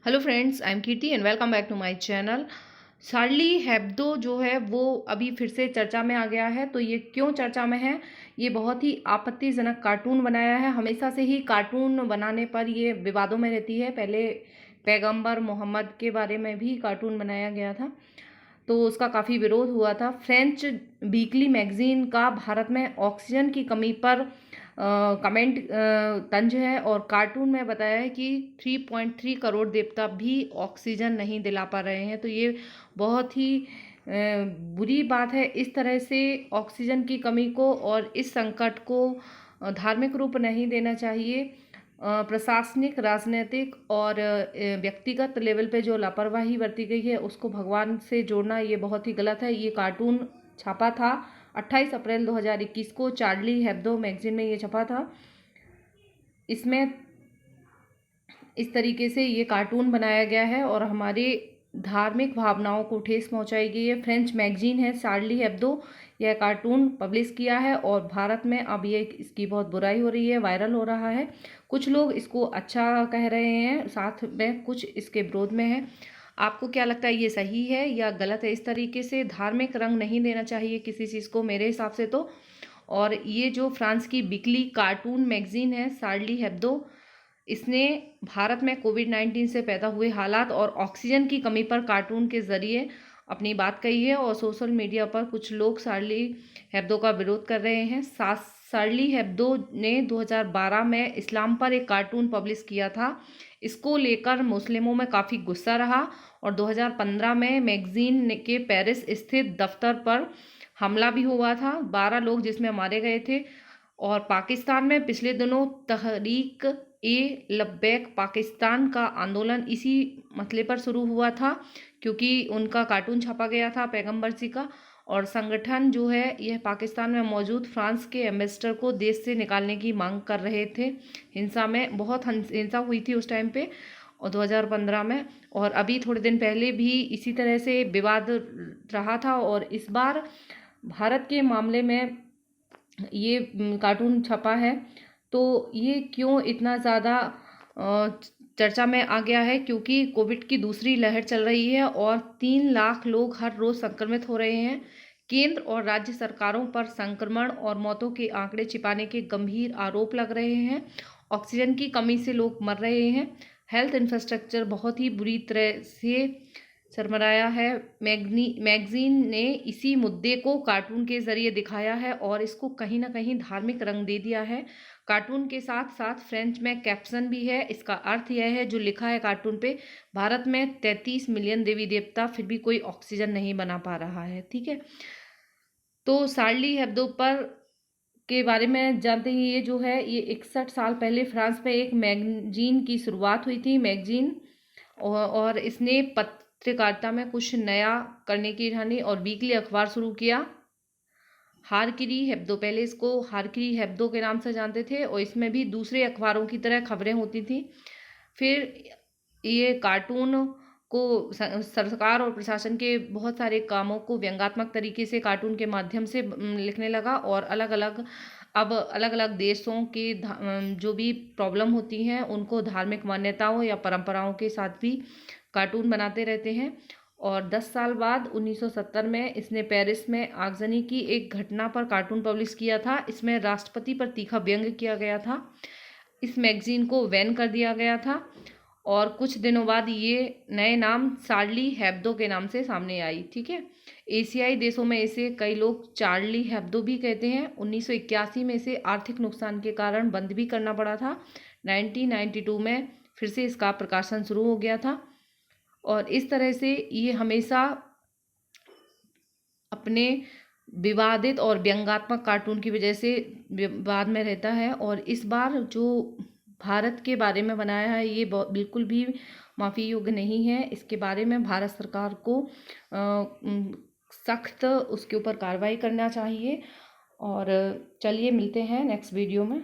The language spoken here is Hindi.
Hello friends, I am Kirti and welcome back to my channel. Charlie Hebdo जो है वो अभी फिर से चर्चा में आ गया है। तो ये क्यों चर्चा में है? ये बहुत ही आपत्तिजनक कार्टून बनाया है। हमेशा से ही कार्टून बनाने पर ये विवादों में रहती है। पहले पैगंबर मोहम्मद के बारे में भी कार्टून बनाया गया था, तो उसका काफ़ी विरोध हुआ था। फ्रेंच वीकली मैगजीन का भारत में ऑक्सीजन की कमी पर कमेंट तंज है और कार्टून में बताया है कि 3.3 करोड़ देवता भी ऑक्सीजन नहीं दिला पा रहे हैं। तो ये बहुत ही बुरी बात है। इस तरह से ऑक्सीजन की कमी को और इस संकट को धार्मिक रूप नहीं देना चाहिए। प्रशासनिक, राजनीतिक और व्यक्तिगत लेवल पे जो लापरवाही बरती गई है उसको भगवान से जोड़ना ये बहुत ही गलत है। ये कार्टून छपा था 28 अप्रैल 2021 को चार्ली हेब्दो मैगजीन में ये छपा था। इसमें इस तरीके से ये कार्टून बनाया गया है और हमारे धार्मिक भावनाओं को ठेस पहुंचाई गई है। फ्रेंच मैगजीन है चार्ली हेब्दो, यह कार्टून पब्लिश किया है और भारत में अब ये इसकी बहुत बुराई हो रही है, वायरल हो रहा है। कुछ लोग इसको अच्छा कह रहे हैं, साथ में कुछ इसके विरोध में है। आपको क्या लगता है, ये सही है या गलत है? इस तरीके से धार्मिक रंग नहीं देना चाहिए किसी चीज़ को, मेरे हिसाब से तो। और ये जो फ्रांस की वीकली कार्टून मैगजीन है शार्ली हेब्दो, इसने भारत में कोविड-19 से पैदा हुए हालात और ऑक्सीजन की कमी पर कार्टून के जरिए अपनी बात कही है और सोशल मीडिया पर कुछ लोग शार्ली हेब्दो का विरोध कर रहे हैं। शार्ली हेब्दो ने 2012 में इस्लाम पर एक कार्टून पब्लिश किया था। इसको लेकर मुस्लिमों में काफ़ी गुस्सा रहा और 2015 में मैगजीन के पेरिस स्थित दफ्तर पर हमला भी हुआ था। 12 लोग जिसमें मारे गए थे। और पाकिस्तान में पिछले दिनों तहरीक ए लब्बैक पाकिस्तान का आंदोलन इसी मसले पर शुरू हुआ था, क्योंकि उनका कार्टून छपा गया था पैगंबर जी का। और संगठन जो है यह पाकिस्तान में मौजूद फ्रांस के एम्बेसडर को देश से निकालने की मांग कर रहे थे। हिंसा में बहुत हिंसा हुई थी उस टाइम पे और 2015 में, और अभी थोड़े दिन पहले भी इसी तरह से विवाद रहा था। और इस बार भारत के मामले में ये कार्टून छपा है। तो ये क्यों इतना ज़्यादा चर्चा में आ गया है? क्योंकि कोविड की दूसरी लहर चल रही है और 3 लाख लोग हर रोज़ संक्रमित हो रहे हैं। केंद्र और राज्य सरकारों पर संक्रमण और मौतों के आंकड़े छिपाने के गंभीर आरोप लग रहे हैं। ऑक्सीजन की कमी से लोग मर रहे हैं। हेल्थ इंफ्रास्ट्रक्चर बहुत ही बुरी तरह से सरमराया है। मैगजीन ने इसी मुद्दे को कार्टून के जरिए दिखाया है और इसको कहीं ना कहीं धार्मिक रंग दे दिया है। कार्टून के साथ साथ फ्रेंच में कैप्शन भी है। इसका अर्थ यह है, जो लिखा है कार्टून पे, भारत में 33 मिलियन देवी देवता फिर भी कोई ऑक्सीजन नहीं बना पा रहा है। ठीक है, तो शार्ली हेब्दो पर के बारे में जानते ही, ये जो है ये 61 साल पहले फ्रांस में एक मैगजीन की शुरुआत हुई थी। मैगजीन और इसने पत्रकारिता में कुछ नया करने की ठानी और वीकली अखबार शुरू किया। हारकिरी हेब्दो, पहले इसको हारकिरी हेब्दो के नाम से जानते थे और इसमें भी दूसरे अखबारों की तरह खबरें होती थी। फिर ये कार्टून को सरकार और प्रशासन के बहुत सारे कामों को व्यंग्यात्मक तरीके से कार्टून के माध्यम से लिखने लगा और अलग अलग देशों के जो भी प्रॉब्लम होती हैं उनको धार्मिक मान्यताओं या परंपराओं के साथ भी कार्टून बनाते रहते हैं। और 10 साल बाद 1970 में इसने पेरिस में आगजनी की एक घटना पर कार्टून पब्लिश किया था। इसमें राष्ट्रपति पर तीखा व्यंग्य किया गया था। इस मैगजीन को बैन कर दिया गया था और कुछ दिनों बाद ये नए नाम शार्ली हेब्दो के नाम से सामने आई। ठीक है, एशियाई देशों में इसे कई लोग चार्ली हेब्दो भी कहते हैं। 1981 में इसे आर्थिक नुकसान के कारण बंद भी करना पड़ा था। 1992 में फिर से इसका प्रकाशन शुरू हो गया था और इस तरह से ये हमेशा अपने विवादित और व्यंग्यात्मक कार्टून की वजह से विवाद में रहता है। और इस बार जो भारत के बारे में बनाया है ये बिल्कुल भी माफ़ी योग्य नहीं है। इसके बारे में भारत सरकार को सख्त उसके ऊपर कार्रवाई करना चाहिए। और चलिए मिलते हैं नेक्स्ट वीडियो में।